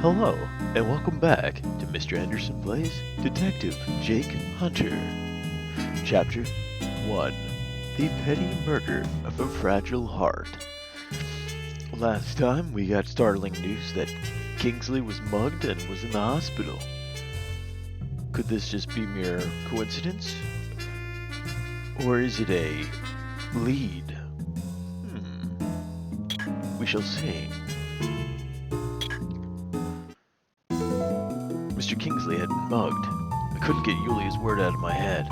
Hello, and welcome back to Mr. Anderson Plays Detective Jake Hunter. Chapter 1. The Petty Murder of a Fragile Heart. Last time, we got startling news that Xinksly was mugged and was in the hospital. Could this just be mere coincidence? Or is it a lead? We shall see. Mr. Xinksly had been mugged. I couldn't get Yulia's word out of my head.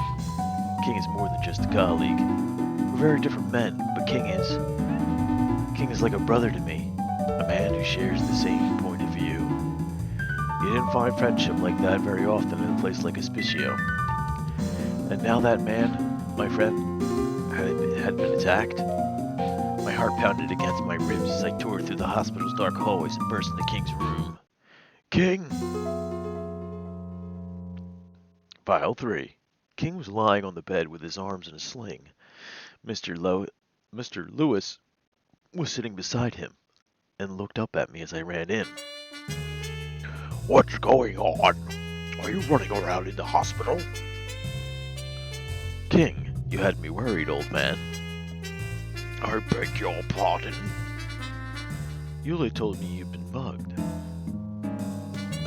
King is more than just a colleague. We're very different men, but King is like a brother to me. A man who shares the same point of view. You didn't find friendship like that very often in a place like Hospicio. And now that man, my friend, had been attacked. My heart pounded against my ribs as I tore through the hospital's dark hallways and burst into King's room. King! File 3. King was lying on the bed with his arms in a sling. Mr. Lewis was sitting beside him and looked up at me as I ran in. What's going on? Are you running around in the hospital? King, you had me worried, old man. I beg your pardon. Yuli told me you'd been mugged.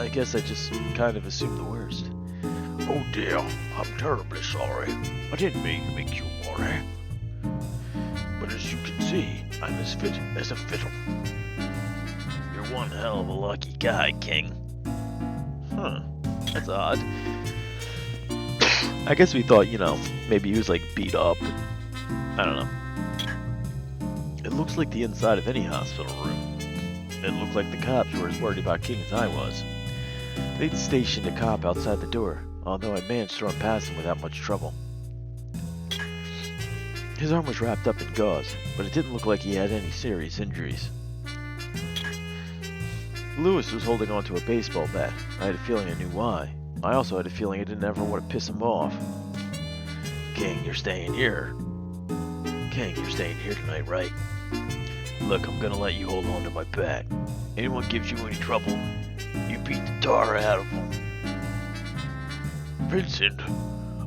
I guess I just kind of assumed the worst. Oh dear, I'm terribly sorry. I didn't mean to make you worry. But as you can see, I'm as fit as a fiddle. You're one hell of a lucky guy, King. Huh, that's odd. I guess we thought, maybe he was like beat up. And, I don't know. It looks like the inside of any hospital room. It looked like the cops were as worried about King as I was. They'd stationed a cop outside the door, although I managed to run past him without much trouble. His arm was wrapped up in gauze, but it didn't look like he had any serious injuries. Lewis was holding onto a baseball bat. I had a feeling I knew why. I also had a feeling I didn't ever want to piss him off. King, you're staying here. King, you're staying here tonight, right? Look, I'm gonna let you hold on to my bat. Anyone gives you any trouble, you beat the tar out of them. Vincent,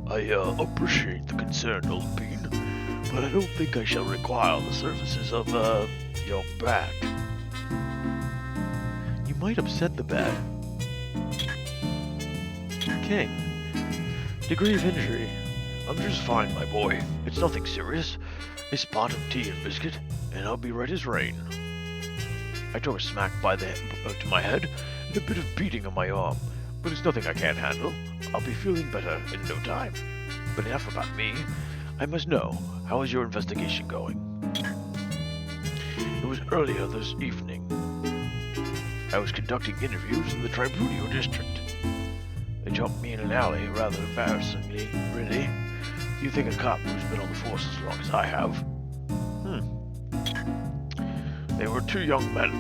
I appreciate the concern, old bean, but I don't think I shall require the services of, your bat. You might upset the bat. King, degree of injury. I'm just fine, my boy. It's nothing serious. A spot of tea and biscuit, and I'll be right as rain. I took a smack to my head and a bit of beating on my arm, but it's nothing I can't handle. I'll be feeling better in no time. But enough about me. I must know, how is your investigation going? It was earlier this evening. I was conducting interviews in the Tribunio district. They jumped me in an alley rather embarrassingly, really. You think a cop who's been on the force as long as I have? They were two young men.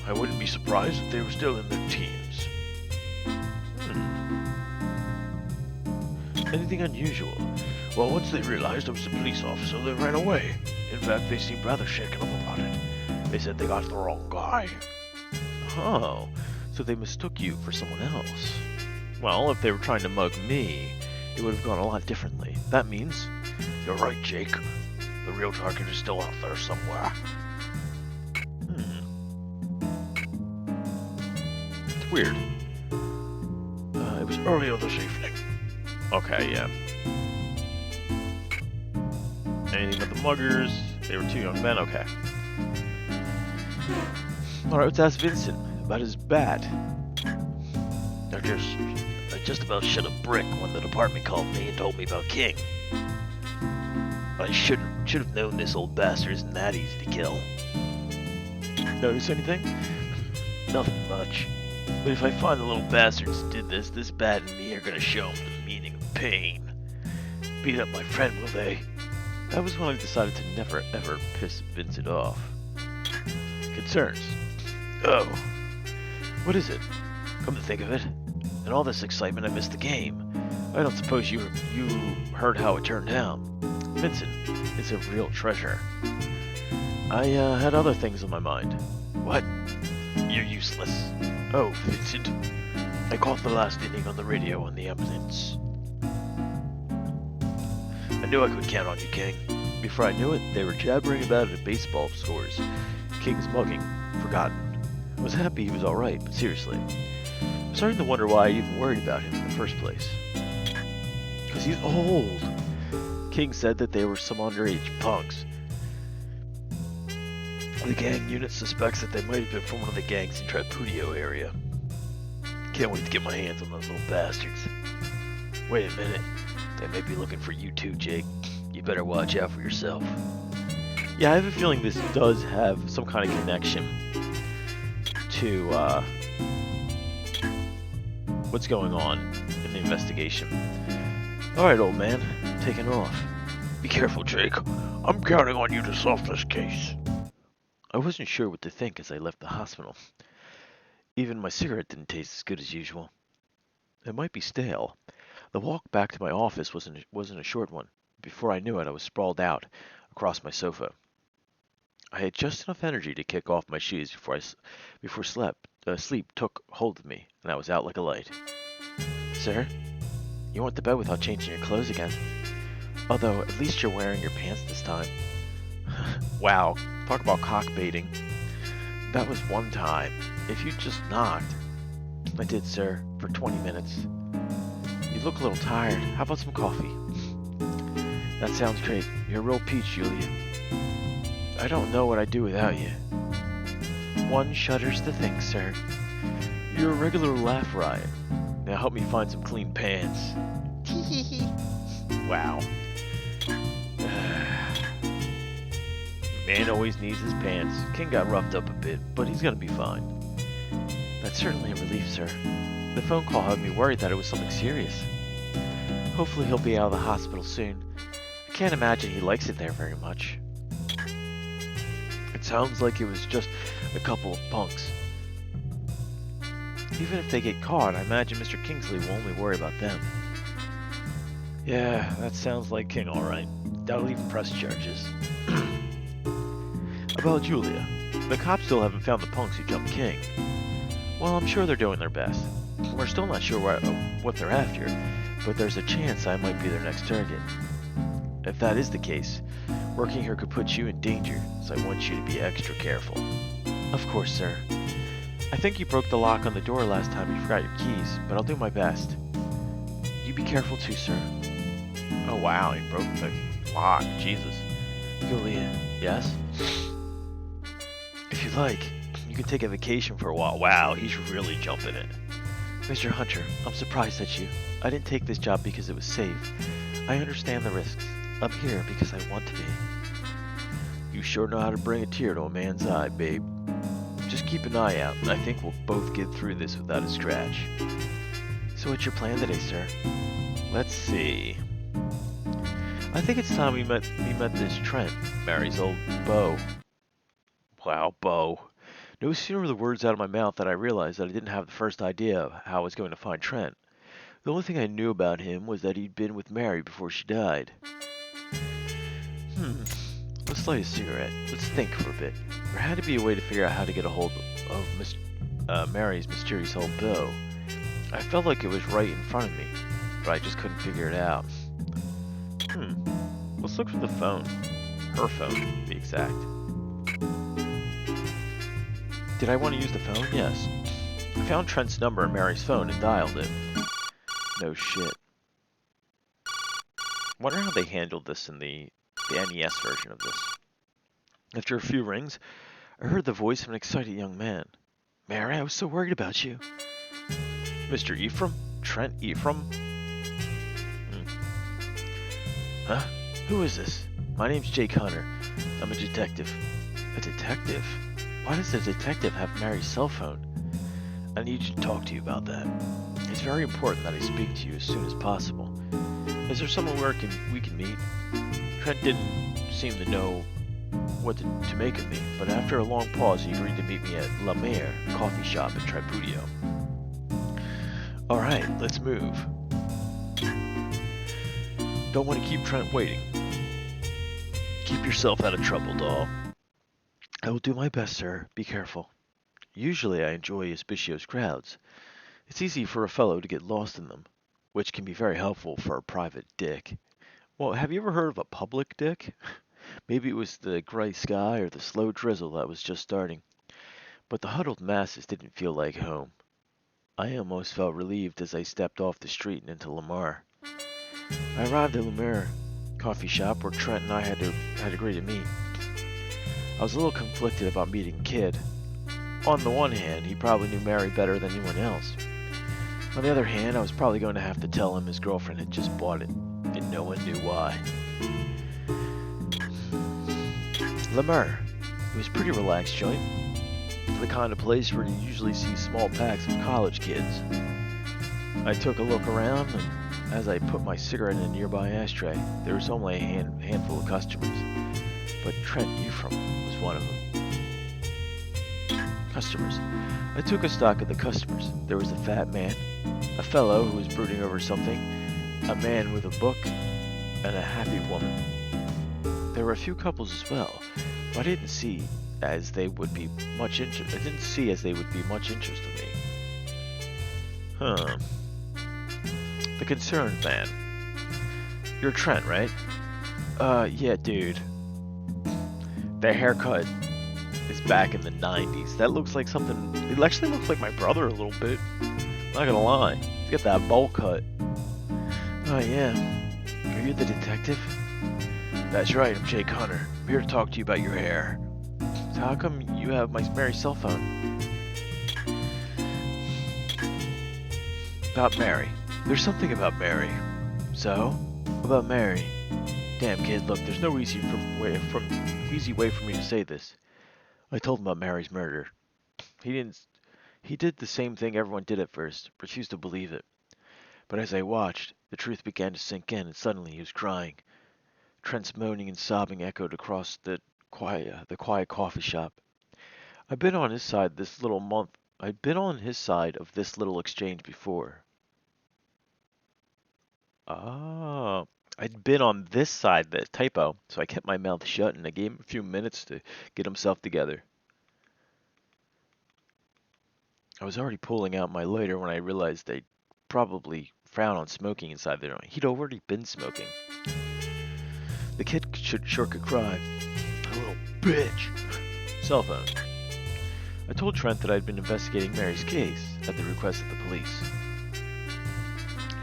I wouldn't be surprised if they were still in their teens. Anything unusual? Well, once they realized I was a police officer, they ran away. In fact, they seemed rather shaken up about it. They said they got the wrong guy. Oh, so they mistook you for someone else. Well, if they were trying to mug me, it would have gone a lot differently. That means... You're right, Jake. The real target is still out there somewhere. It's weird. It was earlier this evening. Okay, yeah. Anything but the muggers? They were two young men? Okay. Alright, let's ask Vincent about his bat. I just about shit a brick when the department called me and told me about King. I should have known this old bastard isn't that easy to kill. Notice anything? Nothing much. But if I find the little bastards who did this, this bat and me are gonna show them the meaning of pain. Beat up my friend, will they? That was when I decided to never ever piss Vincent off. Concerns. Oh. What is it? Come to think of it, in all this excitement I missed the game. I don't suppose you heard how it turned out. Vincent is a real treasure. I had other things on my mind. What? You're useless. Oh, Vincent. I caught the last inning on the radio on the ambulance. I knew I could count on you, King. Before I knew it, they were jabbering about it at baseball scores. King's mugging. Forgotten. I was happy he was alright, but seriously. I'm starting to wonder why I even worried about him in the first place. Because he's old. King said that they were some underage punks. The gang unit suspects that they might have been from one of the gangs in Trapudio area. Can't wait to get my hands on those little bastards. Wait a minute. They may be looking for you too, Jake. You better watch out for yourself. Yeah, I have a feeling this does have some kind of connection to what's going on in the investigation. Alright, old man. I'm taking off. Be careful, Jake. I'm counting on you to solve this case. I wasn't sure what to think as I left the hospital. Even my cigarette didn't taste as good as usual. It might be stale. The walk back to my office wasn't a short one. Before I knew it, I was sprawled out across my sofa. I had just enough energy to kick off my shoes before sleep took hold of me, and I was out like a light. Sir, you went to bed without changing your clothes again. Although, at least you're wearing your pants this time. Wow, talk about cock-baiting. That was one time. If you just knocked. I did, sir, for 20 minutes. You look a little tired. How about some coffee? That sounds great. You're a real peach, Julia. I don't know what I'd do without you. One shudders to think, sir. You're a regular laugh riot. Now help me find some clean pants. Wow. Man always needs his pants. King got roughed up a bit, but he's gonna be fine. That's certainly a relief, sir. The phone call had me worried that it was something serious. Hopefully he'll be out of the hospital soon. I can't imagine he likes it there very much. It sounds like it was just a couple of punks. Even if they get caught, I imagine Mr. Xinksly will only worry about them. Yeah, that sounds like King alright. That'll even press charges. About Julia. The cops still haven't found the punks who jumped King. Well, I'm sure they're doing their best. We're still not sure what they're after, but there's a chance I might be their next target. If that is the case, working here could put you in danger, so I want you to be extra careful. Of course, sir. I think you broke the lock on the door last time you forgot your keys, but I'll do my best. You be careful too, sir. Oh wow, he broke the lock. Jesus. Julia, yes? If you like, you can take a vacation for a while. Wow, he's really jumping it. Mr. Hunter, I'm surprised at you. I didn't take this job because it was safe. I understand the risks. I'm here because I want to be. You sure know how to bring a tear to a man's eye, babe. Just keep an eye out, and I think we'll both get through this without a scratch. So what's your plan today, sir? Let's see. I think it's time we met this Trent, Mary's old beau. Wow, beau. No sooner were the words out of my mouth than I realized that I didn't have the first idea of how I was going to find Trent. The only thing I knew about him was that he'd been with Mary before she died. Let's light a cigarette. Let's think for a bit. There had to be a way to figure out how to get a hold of Mary's mysterious old beau. I felt like it was right in front of me, but I just couldn't figure it out. Let's look for the phone. Her phone, to be exact. Did I want to use the phone? Yes. I found Trent's number on Mary's phone and dialed it. No shit. Wonder how they handled this in the NES version of this. After a few rings, I heard the voice of an excited young man. Mary, I was so worried about you. Mr. Ephraim? Trent Ephraim? Huh? Who is this? My name's Jake Hunter. I'm a detective. A detective? Why does a detective have Mary's cell phone? I need to talk to you about that. It's very important that I speak to you as soon as possible. Is there somewhere we can meet? Trent didn't seem to know what to make of me, but after a long pause he agreed to meet me at La Mer, a coffee shop in Trapudio. Alright, let's move. Don't want to keep Trent waiting. Keep yourself out of trouble, doll. I will do my best, sir. Be careful. Usually I enjoy Hospitio's crowds. It's easy for a fellow to get lost in them, which can be very helpful for a private dick. Well, have you ever heard of a public dick? Maybe it was the gray sky or the slow drizzle that was just starting, but the huddled masses didn't feel like home. I almost felt relieved as I stepped off the street and into Lamar. I arrived at Lamar coffee shop where Trent and I had agreed to meet. I was a little conflicted about meeting Kid. On the one hand, he probably knew Mary better than anyone else. On the other hand, I was probably going to have to tell him his girlfriend had just bought it, and no one knew why. Lamar. It was a pretty relaxed joint. The kind of place where you usually see small packs of college kids. I took a look around, and as I put my cigarette in a nearby ashtray, there was only a handful of customers. But Trent Ephraim was one of them. Customers. I took a stock of the customers. There was a fat man, a fellow who was brooding over something, a man with a book, and a happy woman. There were a few couples as well, but I didn't see as they would be much interest in me. Huh. The concerned man. You're Trent, right? Yeah, dude. The haircut is back in the 90s. That looks like something... It actually looks like my brother a little bit. Not gonna lie. He's got that bowl cut. Oh, yeah. Are you the detective? That's right, I'm Jake Hunter. I'm here to talk to you about your hair. So how come you have Mary's cell phone? About Mary. There's something about Mary. So? About Mary? Damn, kid, look, there's no easy way for me to say this. I told him about Mary's murder. He did the same thing everyone did at first, refused to believe it. But as I watched, the truth began to sink in, and suddenly he was crying. Trent's moaning and sobbing echoed across the quiet coffee shop. I'd been on his side of this little exchange before. Ah, I'd been on this side, the typo, so I kept my mouth shut and I gave him a few minutes to get himself together. I was already pulling out my lighter when I realized they'd probably frown on smoking inside there. He'd already been smoking. The kid sure could cry. A little bitch. Cell phone. I told Trent that I'd been investigating Mary's case at the request of the police.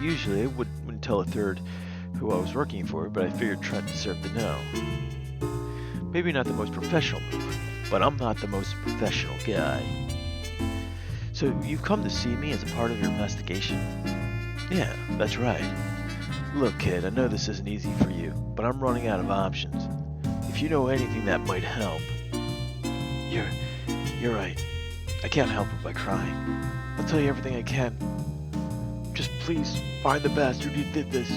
Usually I wouldn't tell a third who I was working for, but I figured Trent deserved to know. Maybe not the most professional move, but I'm not the most professional guy. So you've come to see me as a part of your investigation? Yeah, that's right. Look, kid, I know this isn't easy for you, but I'm running out of options. If you know anything that might help... You're right. I can't help it by crying. I'll tell you everything I can. Just please find the bastard who did this.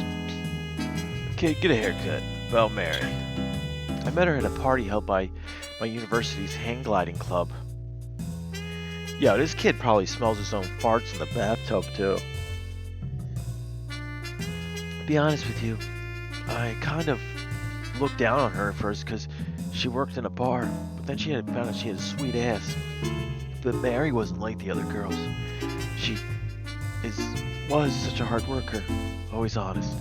Kid, get a haircut. About Mary. I met her at a party held by my university's hang gliding club. Yo, this kid probably smells his own farts in the bathtub, too. To be honest with you, I kind of looked down on her at first because she worked in a bar, but then found out she had a sweet ass. But Mary wasn't like the other girls. She was such a hard worker, always honest.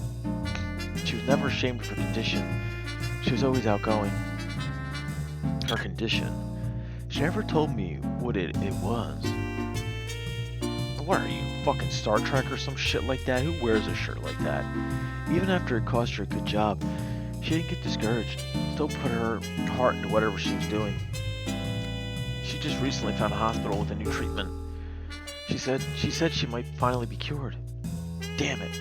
She was never ashamed of her condition. She was always outgoing. Her condition. She never told me what it was. What are you, fucking Star Trek or some shit like that? Who wears a shirt like that? Even after it cost her a good job, she didn't get discouraged. Still put her heart into whatever she was doing. She just recently found a hospital with a new treatment. She said she might finally be cured. Damn it.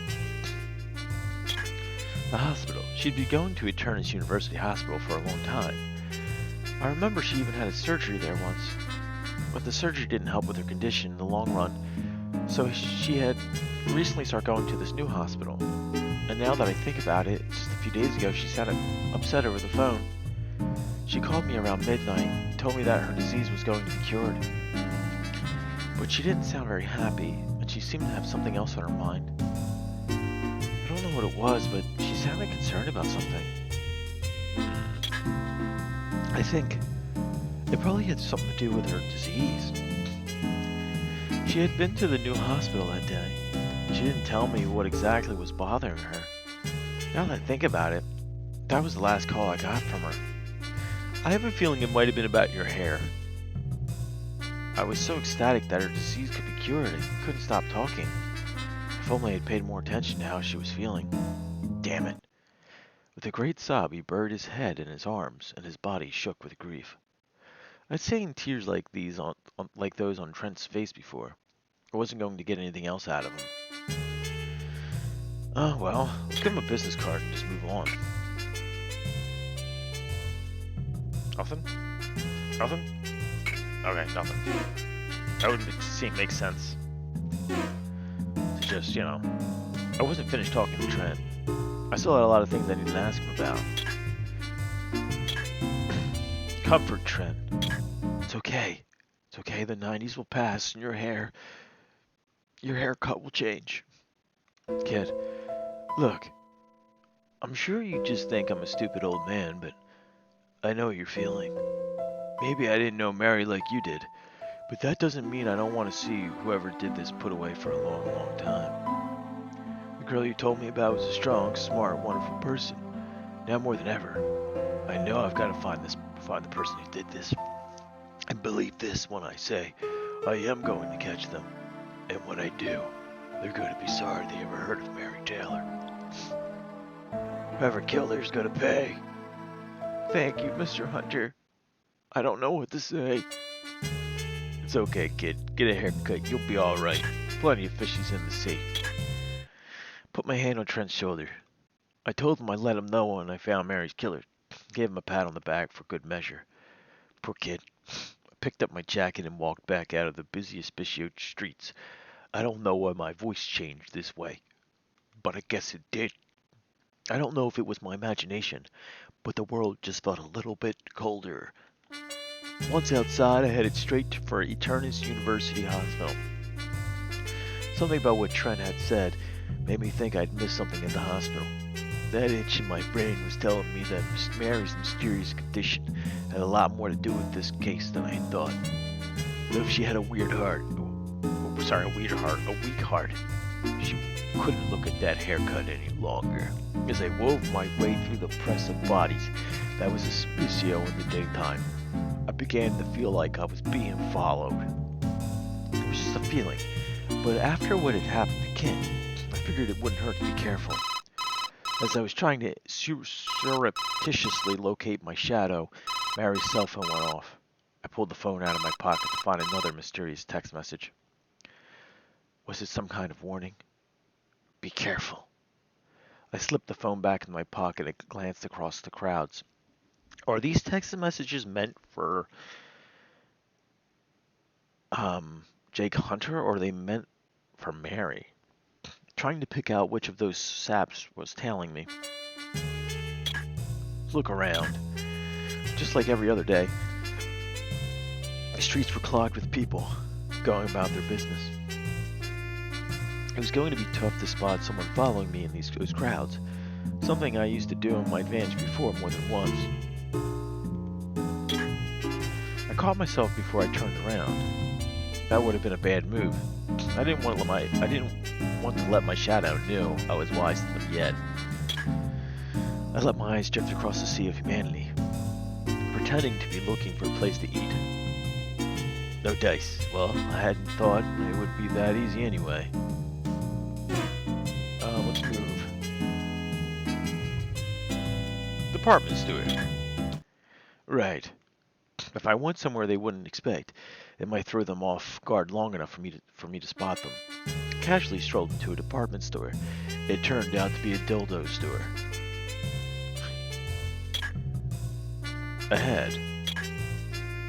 The hospital. She'd been going to Eternus University Hospital for a long time. I remember she even had a surgery there once. But the surgery didn't help with her condition in the long run, so she had recently started going to this new hospital. And now that I think about it, just a few days ago she sounded upset over the phone. She called me around midnight and told me that her disease was going to be cured. But she didn't sound very happy, and she seemed to have something else on her mind. I don't know what it was, but she sounded concerned about something. I think it probably had something to do with her disease. She had been to the new hospital that day. She didn't tell me what exactly was bothering her. Now that I think about it, that was the last call I got from her. I have a feeling it might have been about your hair. I was so ecstatic that her disease could be cured, I couldn't stop talking. If only I had paid more attention to how she was feeling. Damn it. With a great sob, he buried his head in his arms, and his body shook with grief. I'd seen tears like these like those on Trent's face before. I wasn't going to get anything else out of him. Oh well, let's give him a business card and just move on. Nothing? Nothing? Okay, nothing. That would make sense. To just, I wasn't finished talking to Trent. I still had a lot of things I needed to ask him about. Comfort, Trent. It's okay. It's okay, the 90s will pass and your haircut will change. Kid, look, I'm sure you just think I'm a stupid old man, but I know what you're feeling. Maybe I didn't know Mary like you did, but that doesn't mean I don't want to see whoever did this put away for a long, long time. The girl you told me about was a strong, smart, wonderful person. Now more than ever, I know I've got to find the person who did this. And believe this when I say, I am going to catch them. And when I do, they're going to be sorry they ever heard of Mary Taylor. Whoever killed her is going to pay. Thank you, Mr. Hunter. I don't know what to say. It's okay, kid. Get a haircut. You'll be alright. Plenty of fishies in the sea. Put my hand on Trent's shoulder. I told him I'd let him know when I found Mary's killer. Gave him a pat on the back for good measure. Poor kid. I picked up my jacket and walked back out of the busy Hospitio streets. I don't know why my voice changed this way, but I guess it did. I don't know if it was my imagination, but the world just felt a little bit colder. Once outside, I headed straight for Eternus University Hospital. Something about what Trent had said made me think I'd missed something in the hospital. That itch in my brain was telling me that Mary's mysterious condition had a lot more to do with this case than I had thought. What if she had a weak heart, she couldn't look at that haircut any longer. As I wove my way through the press of bodies that was Hospitio in the daytime, I began to feel like I was being followed. It was just a feeling, but after what had happened to Ken, I figured it wouldn't hurt to be careful. As I was trying to surreptitiously locate my shadow, Mary's cell phone went off. I pulled the phone out of my pocket to find another mysterious text message. Was it some kind of warning? Be careful. I slipped the phone back in my pocket and glanced across the crowds. Are these text messages meant for Jake Hunter, or are they meant for Mary? Trying to pick out which of those saps was tailing me. Look around. Just like every other day, the streets were clogged with people going about their business. It was going to be tough to spot someone following me in those crowds, something I used to do in my advantage before more than once. I caught myself before I turned around. That would have been a bad move. I didn't want to let my shadow know I was wise to them yet. I let my eyes drift across the sea of humanity, pretending to be looking for a place to eat. No dice. Well, I hadn't thought it would be that easy anyway. Let's move. Department store. Right. If I went somewhere they wouldn't expect, it might throw them off guard long enough for me to spot them. I casually strolled into a department store. It turned out to be a dildo store. Ahead.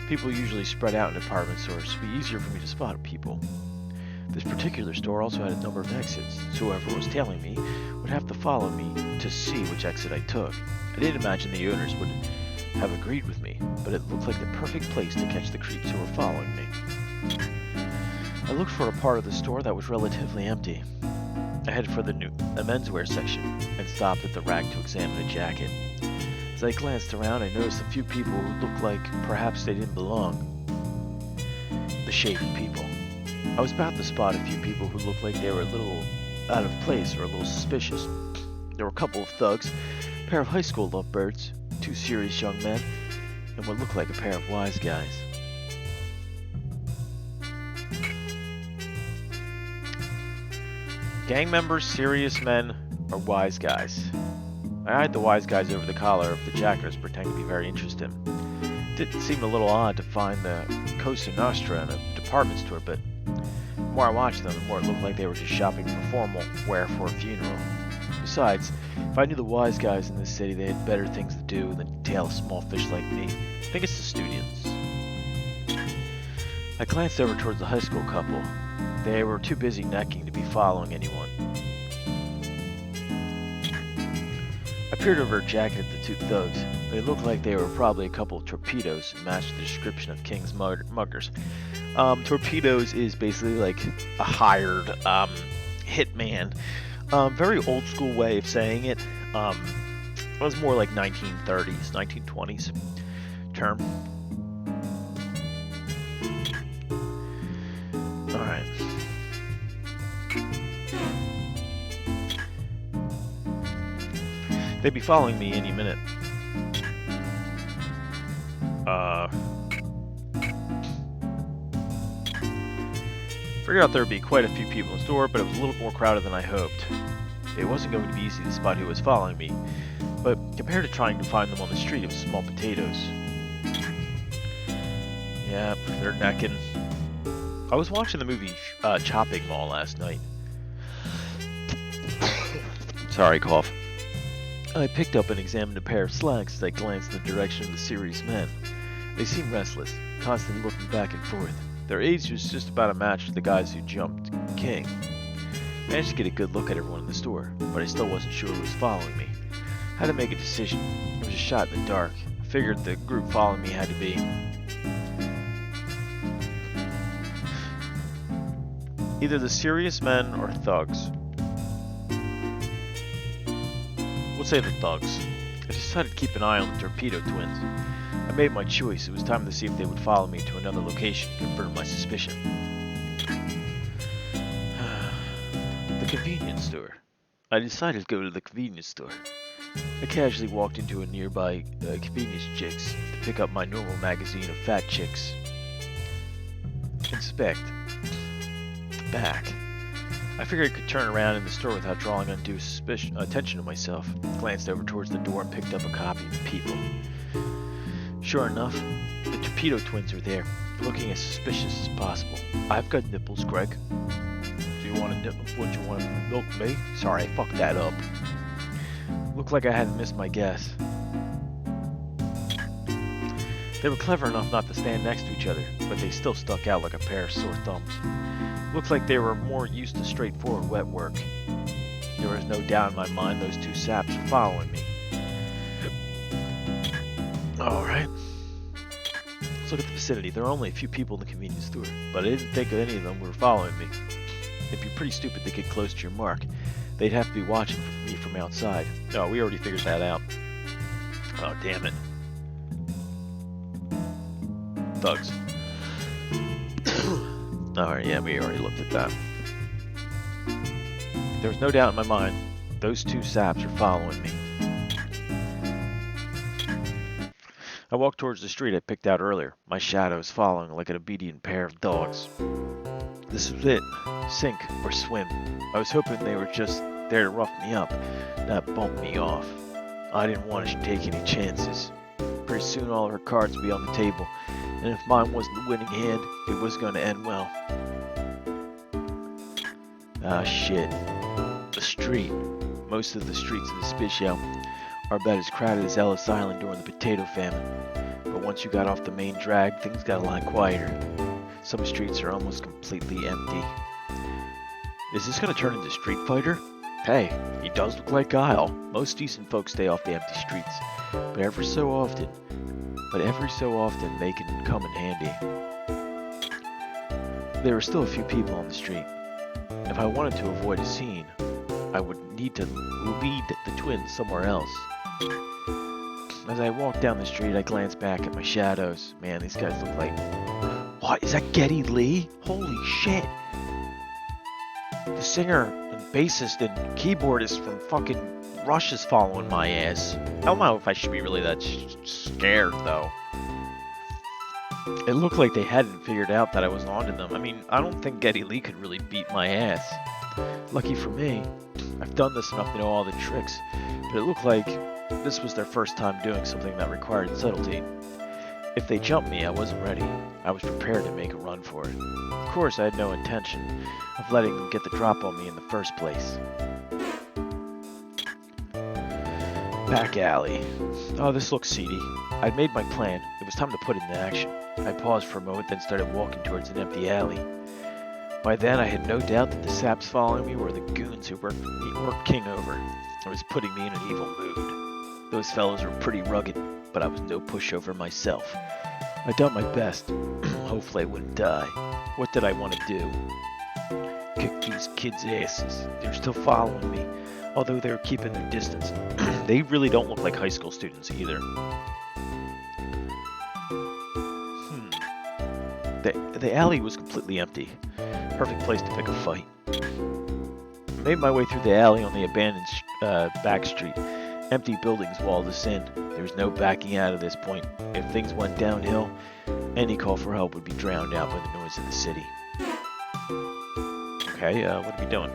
People usually spread out in department stores to be easier for me to spot people. This particular store also had a number of exits, so whoever was tailing me would have to follow me to see which exit I took. I didn't imagine the owners would have agreed with me, but it looked like the perfect place to catch the creeps who were following me. I looked for a part of the store that was relatively empty. I headed for the menswear section and stopped at the rack to examine a jacket. As I glanced around, I noticed a few people who looked like perhaps they didn't belong. The shady people. I was about to spot a few people who looked like they were a little out of place or a little suspicious. There were a couple of thugs, a pair of high school lovebirds, two serious young men, and what looked like a pair of wise guys. Gang members, serious men, or wise guys? I eyed the wise guys over the collar of the jackers, pretending to be very interested. It did seem a little odd to find the Cosa Nostra in a department store, but the more I watched them, the more it looked like they were just shopping for formal wear for a funeral. Besides, if I knew the wise guys in this city, they had better things to do than tail a small fish like me. I think it's the students. I glanced over towards the high school couple. They were too busy necking to be following anyone. I peered over a jacket at the two thugs. They looked like they were probably a couple of torpedoes and matched the description of King's muggers. Torpedoes is basically like a hired hitman. Very old school way of saying it. It was more like 1930s, 1920s term. Alright. They'd be following me any minute. Figured out there'd be quite a few people in the store, but it was a little more crowded than I hoped. It wasn't going to be easy to spot who was following me, but compared to trying to find them on the street, it was small potatoes. Yep, they're necking. I was watching the movie Chopping Mall last night. Sorry, cough. I picked up and examined a pair of slacks as I glanced in the direction of the serious men. They seemed restless, constantly looking back and forth. Their age was just about a match to the guys who jumped King. Managed to get a good look at everyone in the store, but I still wasn't sure who was following me. Had to make a decision. It was a shot in the dark. I figured the group following me had to be either the serious men or thugs. We'll say the thugs. I decided to keep an eye on the torpedo twins. I made my choice. It was time to see if they would follow me to another location to confirm my suspicion. The convenience store. I decided to go to the convenience store. I casually walked into a nearby convenience chicks to pick up my normal magazine of fat chicks. Inspect. Back. I figured I could turn around in the store without drawing undue attention to myself. Glanced over towards the door and picked up a copy of People. Sure enough, the torpedo twins are there, looking as suspicious as possible. I've got nipples, Greg. Do you want a nipple? What, you want to milk me? Sorry, I fucked that up. Looked like I hadn't missed my guess. They were clever enough not to stand next to each other, but they still stuck out like a pair of sore thumbs. Looked like they were more used to straightforward wet work. There was no doubt in my mind those two saps were following me. Alright. Let's look at the vicinity. There are only a few people in the convenience store, but I didn't think that any of them were following me. It'd be pretty stupid to get close to your mark. They'd have to be watching me from outside. No, we already figured that out. Oh, damn it. Thugs. Alright, yeah, we already looked at that. There was no doubt in my mind, those two saps are following me. I walked towards the street I picked out earlier, my shadows following like an obedient pair of dogs. This was it. Sink or swim. I was hoping they were just there to rough me up, not bump me off. I didn't want to take any chances. Pretty soon all of her cards would be on the table, and if mine wasn't the winning hand, it was going to end well. Ah, shit. The street. Most of the streets in the Spitshell are about as crowded as Ellis Island during the potato famine. But once you got off the main drag, things got a lot quieter. Some streets are almost completely empty. Is this going to turn into Street Fighter? Hey, he does look like Guile. Most decent folks stay off the empty streets. But every so often they can come in handy. There were still a few people on the street. If I wanted to avoid a scene, I would need to lead the twins somewhere else. As I walked down the street, I glanced back at my shadows. Man, these guys look like What, is that Geddy Lee? Holy shit. The singer and bassist and keyboardist from fucking Russia's following my ass. I don't know if I should be really that scared, though. It looked like they hadn't figured out that I was onto them. I mean, I don't think Geddy Lee could really beat my ass. Lucky for me, I've done this enough to know all the tricks, but it looked like this was their first time doing something that required subtlety. If they jumped me, I wasn't ready. I was prepared to make a run for it. Of course, I had no intention of letting them get the drop on me in the first place. Back alley. Oh, this looks seedy. I'd made my plan. It was time to put it into action. I paused for a moment, then started walking towards an empty alley. By then, I had no doubt that the saps following me were the goons who worked King over. It was putting me in an evil mood. Those fellows were pretty rugged, but I was no pushover myself. I'd done my best. Hopefully I wouldn't die. What did I want to do? Kick these kids' asses. They're still following me, although they're keeping their distance. They really don't look like high school students either. The alley was completely empty. Perfect place to pick a fight. I made my way through the alley on the abandoned back street. Empty buildings walled us in. There was no backing out of this point. If things went downhill, any call for help would be drowned out by the noise of the city. Okay, what are we doing?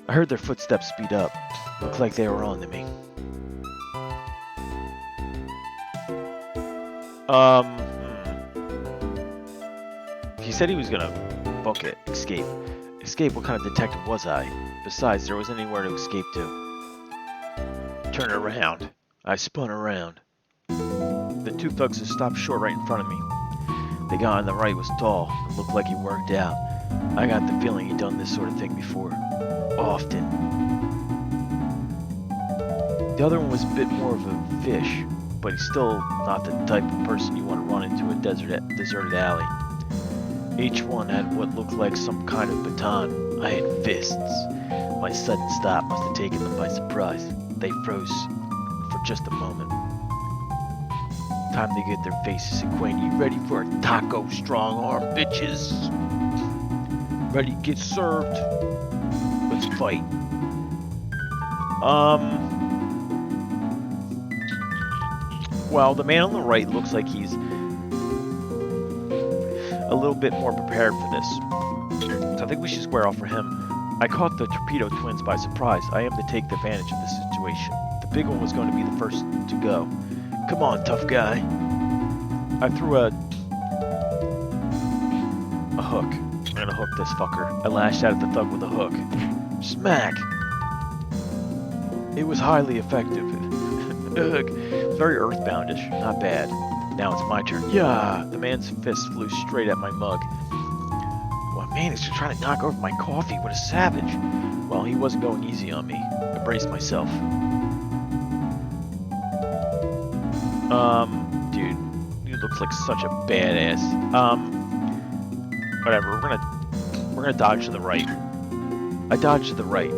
I heard their footsteps speed up. Looked like they were on to me. He said he was gonna book it. Escape. Escape? What kind of detective was I? Besides, there wasn't anywhere to escape to. Turn around. I spun around. The two thugs had stopped short right in front of me. The guy on the right was tall and looked like he worked out. I got the feeling he'd done this sort of thing before. Often. The other one was a bit more of a fish, but he's still not the type of person you want to run into a deserted alley. Each one had what looked like some kind of baton. I had fists. My sudden stop must have taken them by surprise. They froze for just a moment. Time to get their faces acquainted. You ready for a taco, strong arm, bitches? Ready to get served? Let's fight. Well, the man on the right looks like he's a little bit more prepared for this. So I think we should square off for him. I caught the Torpedo Twins by surprise. I am to take advantage of this situation. The big one was going to be the first to go. Come on, tough guy. I threw a hook. I'm gonna hook this fucker. I lashed out at the thug with a hook. Smack! It was highly effective. Ugh. It was very earthboundish. Not bad. Now it's my turn. Yeah! The man's fist flew straight at my mug. Well, man, he's just trying to knock over my coffee. What a savage. Well, he wasn't going easy on me. I braced myself. Dude. You looks like such a badass. Whatever. We're gonna dodge to the right. I dodged to the right.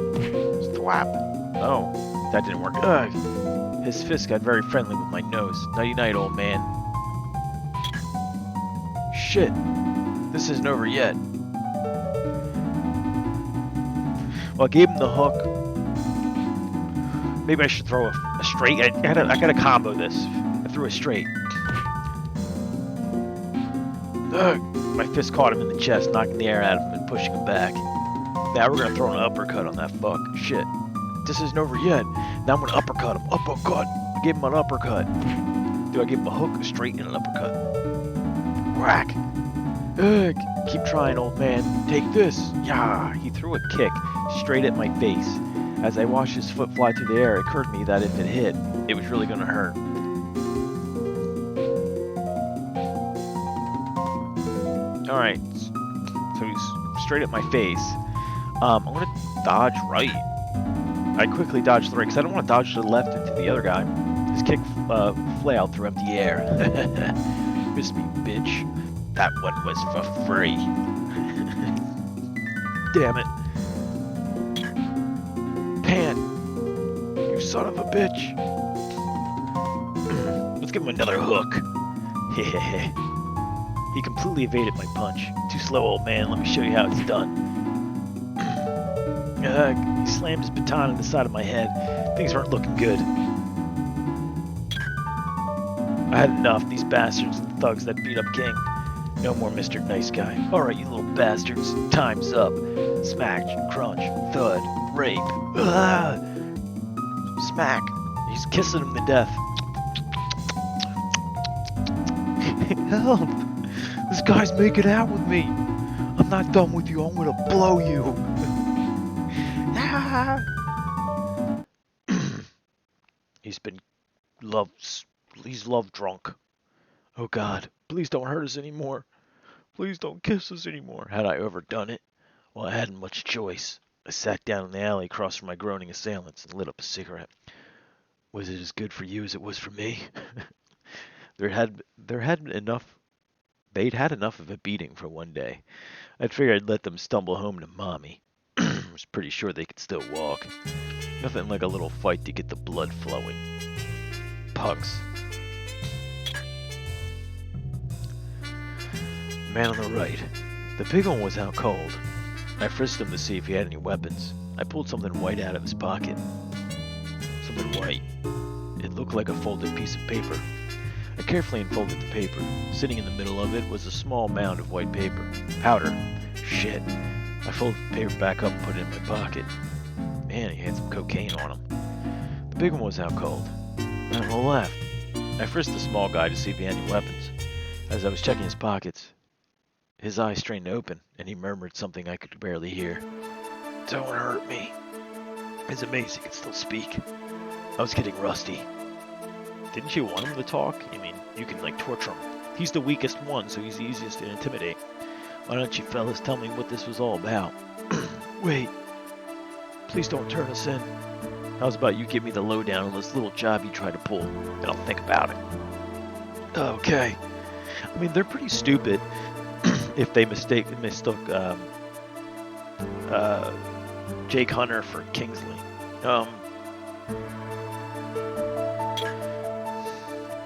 Slap. Oh, that didn't work. Ugh. His fist got very friendly with my nose. Nighty-night, old man. Shit. This isn't over yet. Well, I gave him the hook. Maybe I should throw a straight. I gotta combo this. I threw a straight. Ugh. My fist caught him in the chest, knocking the air out of him and pushing him back. Now we're gonna throw an uppercut on that fuck. Shit. This isn't over yet. Now I'm gonna uppercut him. Uppercut. I gave him an uppercut. Do I give him a hook, a straight, and an uppercut? Whack. Ugh. Keep trying, old man. Take this. Yeah. He threw a kick straight at my face. As I watched his foot fly through the air, it occurred to me that if it hit, it was really gonna hurt. Alright. So he's straight at my face. I'm gonna dodge right. I quickly dodged the right because I don't want to dodge to the left into the other guy. His kick flailed through empty air. Miss me, bitch. That one was for free. Damn it. Pan. You son of a bitch. Let's give him another hook. He completely evaded my punch. Too slow, old man. Let me show you how it's done. He slammed his baton in the side of my head. Things weren't looking good. I had enough. These bastards and thugs that beat up King. No more Mr. Nice Guy. Alright, you little bastards. Time's up. Smack, crunch, thud, rape. Ah! Smack. He's kissing him to death. Help! This guy's making out with me. I'm not done with you. I'm gonna blow you. Ah! He's love drunk. Oh God, please don't hurt us anymore. Please don't kiss us anymore. Had I overdone it? Well, I hadn't much choice. I sat down in the alley across from my groaning assailants and lit up a cigarette. Was it as good for you as it was for me? They'd had enough of a beating for one day. I'd figured I'd let them stumble home to mommy. I was pretty sure they could still walk. Nothing like a little fight to get the blood flowing. Punks. Man on the right. The big one was out cold. I frisked him to see if he had any weapons. I pulled something white out of his pocket. Something white. It looked like a folded piece of paper. I carefully unfolded the paper. Sitting in the middle of it was a small mound of white paper. Powder. Shit. I folded the paper back up and put it in my pocket. Man, he had some cocaine on him. The big one was out cold. And on the left. I frisked the small guy to see if he had any weapons. As I was checking his pockets, his eyes strained open, and he murmured something I could barely hear. Don't hurt me. It's amazing he could still speak. I was getting rusty. Didn't you want him to talk? I mean, you can, torture him. He's the weakest one, so he's the easiest to intimidate. Why don't you fellas tell me what this was all about? Wait. Please don't turn us in. How's about you give me the lowdown on this little job you tried to pull, and I'll think about it. Okay. I mean, they're pretty stupid if they mistook Jake Hunter for Xinksly.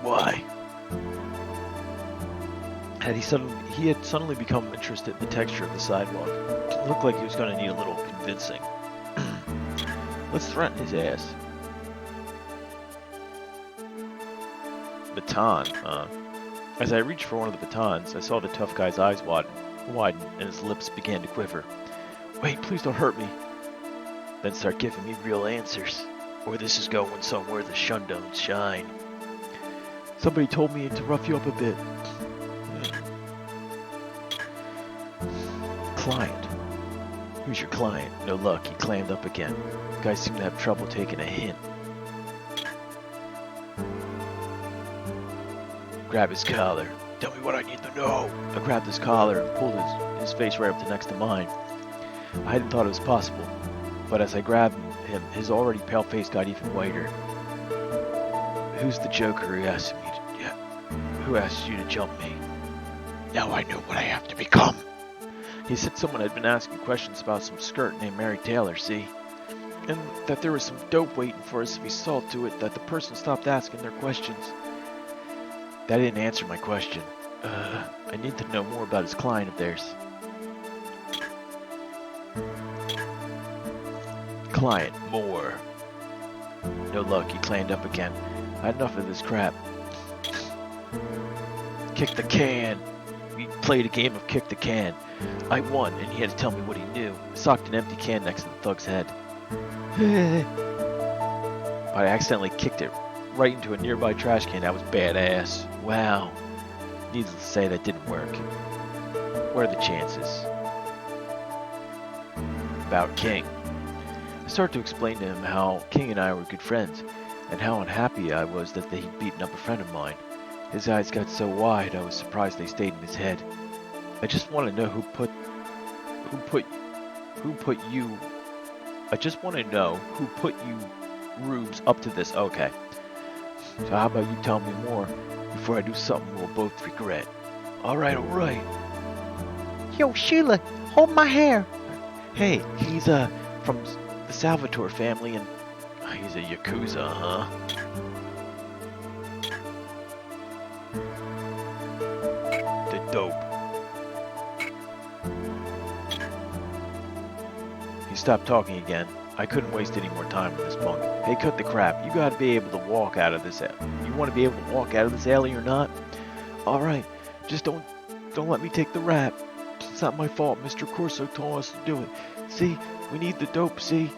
Why? He had suddenly become interested in the texture of the sidewalk. It looked like he was going to need a little convincing. Let's threaten his ass. Baton, As I reached for one of the batons, I saw the tough guy's eyes widen, and his lips began to quiver. Wait, please don't hurt me. Then start giving me real answers, or this is going somewhere the sun don't shine. Somebody told me to rough you up a bit. Client. Who's your client? No luck, he clammed up again. The guy seemed to have trouble taking a hint. Grab his collar. Tell me what I need to know. I grabbed his collar and pulled his face right up to next to mine. I hadn't thought it was possible, but as I grabbed him, his already pale face got even whiter. Who's the joker who asked you to jump me? Now I know what I have to become. He said someone had been asking questions about some skirt named Mary Taylor, see? And that there was some dope waiting for us if we saw to it that the person stopped asking their questions. That didn't answer my question. I need to know more about his client of theirs. Client, more. No luck, he clammed up again. I had enough of this crap. Kick the can. We played a game of kick the can. I won, and he had to tell me what he knew. I socked an empty can next to the thug's head. But I accidentally kicked it right into a nearby trash can. That was badass. Wow. Needless to say, that didn't work. What are the chances? About King. I started to explain to him how King and I were good friends, and how unhappy I was that he'd beaten up a friend of mine. His eyes got so wide, I was surprised they stayed in his head. I just want to know who put you rubes up to this. Okay. So how about you tell me more before I do something we'll both regret? Alright. Yo, Sheila, hold my hair. Hey, he's from the Salvatore family, and he's a Yakuza, huh? The dope. He stopped talking again. I couldn't waste any more time with this punk. Hey, cut the crap. You gotta be able to walk out of this. You want to be able to walk out of this alley or not? All right, just don't let me take the rap. It's not my fault. Mr. Corso told us to do it. See, we need the dope. See?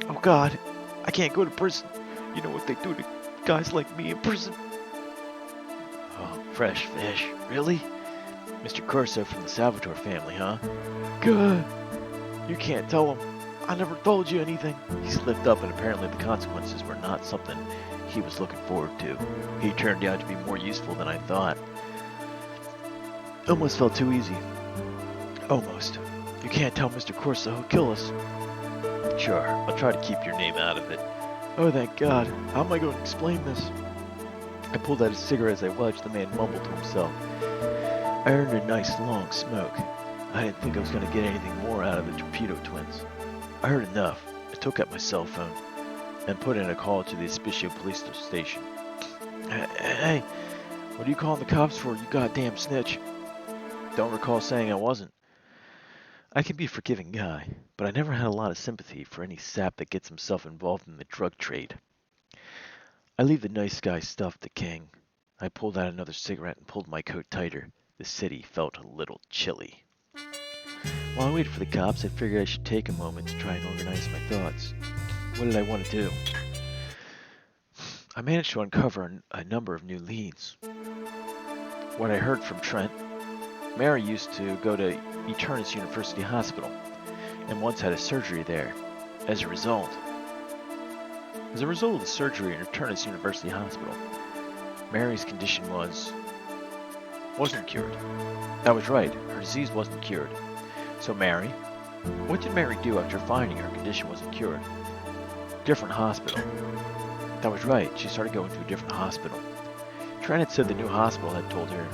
Oh God, I can't go to prison. You know what they do to guys like me in prison? Oh, fresh fish. Really? Mr. Corso from the Salvatore family, huh? Good. You can't tell him. I never told you anything. He slipped up, and apparently the consequences were not something he was looking forward to. He turned out to be more useful than I thought. Almost felt too easy. Almost. You can't tell Mr. Corso he'll kill us. Sure, I'll try to keep your name out of it. Oh, thank God. How am I going to explain this? I pulled out a cigarette as I watched the man mumble to himself. I earned a nice long smoke. I didn't think I was going to get anything more out of the Torpedo Twins. I heard enough. I took out my cell phone and put in a call to the Hospicio police station. Hey, what are you calling the cops for, you goddamn snitch? Don't recall saying I wasn't. I can be a forgiving guy, but I never had a lot of sympathy for any sap that gets himself involved in the drug trade. I leave the nice guy stuff to King. I pulled out another cigarette and pulled my coat tighter. The city felt a little chilly. While I waited for the cops, I figured I should take a moment to try and organize my thoughts. What did I want to do? I managed to uncover a number of new leads. What I heard from Trent, Mary used to go to Eternus University Hospital, and once had a surgery there. As a result of the surgery in Eternus University Hospital, Mary's condition wasn't cured. That was right, her disease wasn't cured. So Mary, what did Mary do after finding her condition wasn't cured? Different hospital. That was right, she started going to a different hospital. Trent had said the new hospital had told her.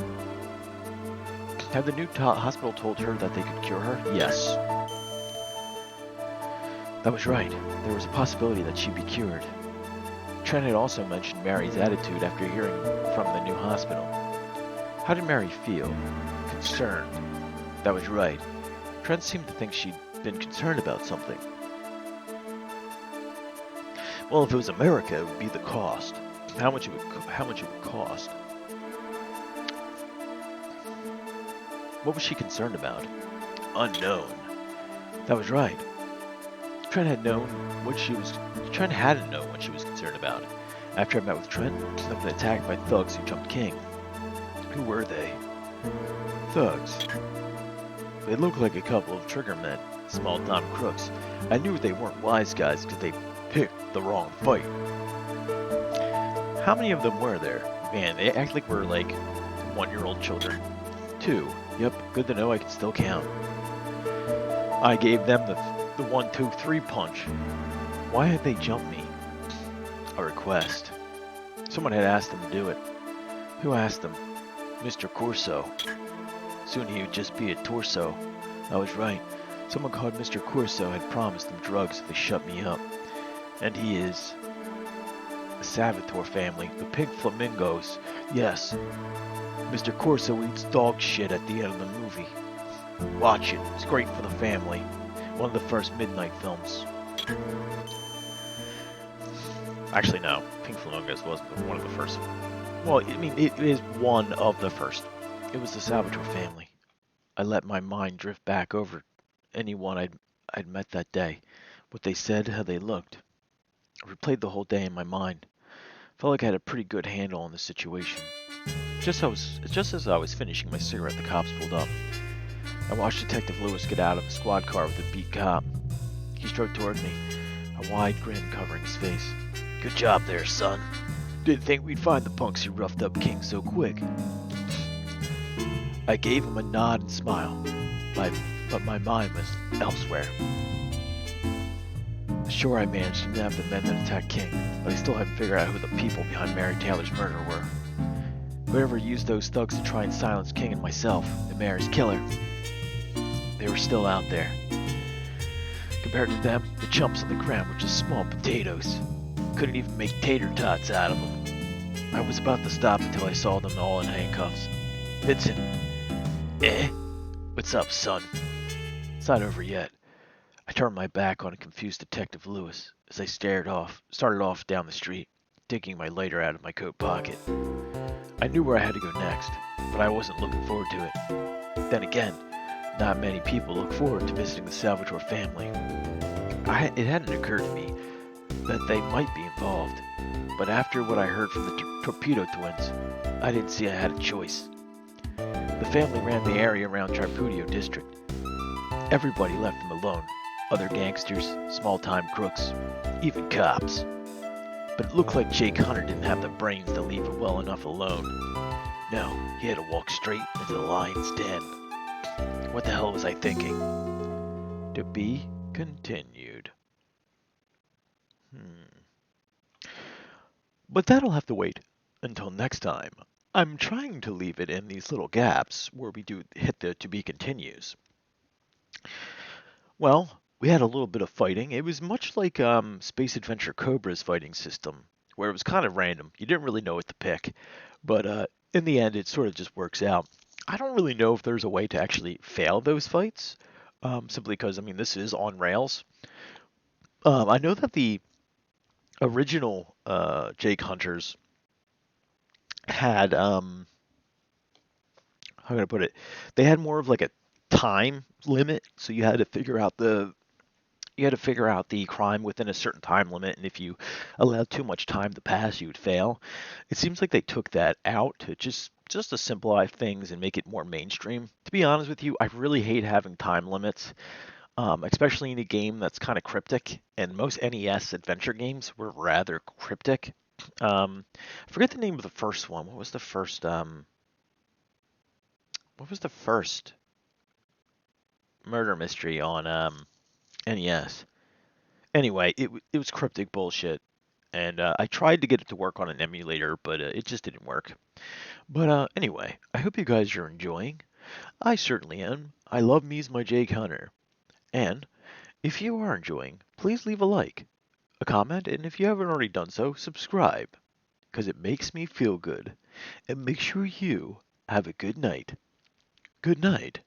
Had the new hospital told her that they could cure her? Yes. That was right, there was a possibility that she'd be cured. Trent had also mentioned Mary's attitude after hearing from the new hospital. How did Mary feel? Concerned. That was right. Trent seemed to think she'd been concerned about something. Well, if it was America, it would be the cost. How much it would cost. What was she concerned about? Unknown. That was right. Trent hadn't known what she was concerned about. After I met with Trent, I've been attacked by thugs who jumped King. Who were they? Thugs. They looked like a couple of triggermen, small-time crooks. I knew they weren't wise guys because they picked the wrong fight. How many of them were there? Man, they act like we're like 1-year-old children. 2. Yep, good to know I can still count. I gave them the 1, 2, 3 punch. Why had they jumped me? A request. Someone had asked them to do it. Who asked them? Mr. Corso. Soon he would just be a torso. I was right. Someone called Mr. Corso had promised them drugs if they shut me up. And he is... the Salvatore family, the pink flamingos. Yes. Mr. Corso eats dog shit at the end of the movie. Watch it. It's great for the family. One of the first midnight films. Actually, no. Pink Flamingos wasn't one of the first. Well, I mean, it is one of the first. It was the Salvatore family. I let my mind drift back over anyone I'd met that day. What they said, how they looked. I replayed the whole day in my mind. Felt like I had a pretty good handle on the situation. Just as I was finishing my cigarette, the cops pulled up. I watched Detective Lewis get out of a squad car with a beat cop. He strode toward me, a wide grin covering his face. Good job there, son. Didn't think we'd find the punks who roughed up King so quick. I gave him a nod and smile, but my mind was elsewhere. Sure, I managed to nab the men that attacked King, but I still hadn't figured out who the people behind Mary Taylor's murder were. Whoever used those thugs to try and silence King and myself, and Mary's killer, they were still out there. Compared to them, the chumps on the ground were just small potatoes. Couldn't even make tater tots out of them. I was about to stop until I saw them all in handcuffs. Vincent. Eh? What's up, son? It's not over yet. I turned my back on a confused Detective Lewis as I started off down the street, taking my lighter out of my coat pocket. I knew where I had to go next, but I wasn't looking forward to it. Then again, not many people look forward to visiting the Salvatore family. It hadn't occurred to me that they might be involved, but after what I heard from the Torpedo Twins, I didn't see I had a choice. The family ran the area around Charpudio District. Everybody left them alone. Other gangsters, small-time crooks, even cops. But it looked like Jake Hunter didn't have the brains to leave her well enough alone. No, he had to walk straight into the lion's den. What the hell was I thinking? To be continued. But that'll have to wait until next time. I'm trying to leave it in these little gaps where we do hit the to be continues. Well, we had a little bit of fighting. It was much like Space Adventure Cobra's fighting system, where it was kind of random. You didn't really know what to pick, but in the end, it sort of just works out. I don't really know if there's a way to actually fail those fights, simply because, I mean, this is on rails. I know that the original Jake Hunters had, how can I put it? They had more of like a time limit, so you had to figure out the crime within a certain time limit, and if you allowed too much time to pass, you would fail. It seems like they took that out to just to simplify things and make it more mainstream. To be honest with you, I really hate having time limits, especially in a game that's kind of cryptic, and most NES adventure games were rather cryptic. I forget the name of the first one. What was the first murder mystery on NES? Anyway, it was cryptic bullshit, and I tried to get it to work on an emulator, but it just didn't work. But anyway, I hope you guys are enjoying. I certainly am. I love me's my Jake Hunter. And if you are enjoying, please leave a like, a comment, and if you haven't already done so, subscribe, because it makes me feel good. And make sure you have a good night. Good night.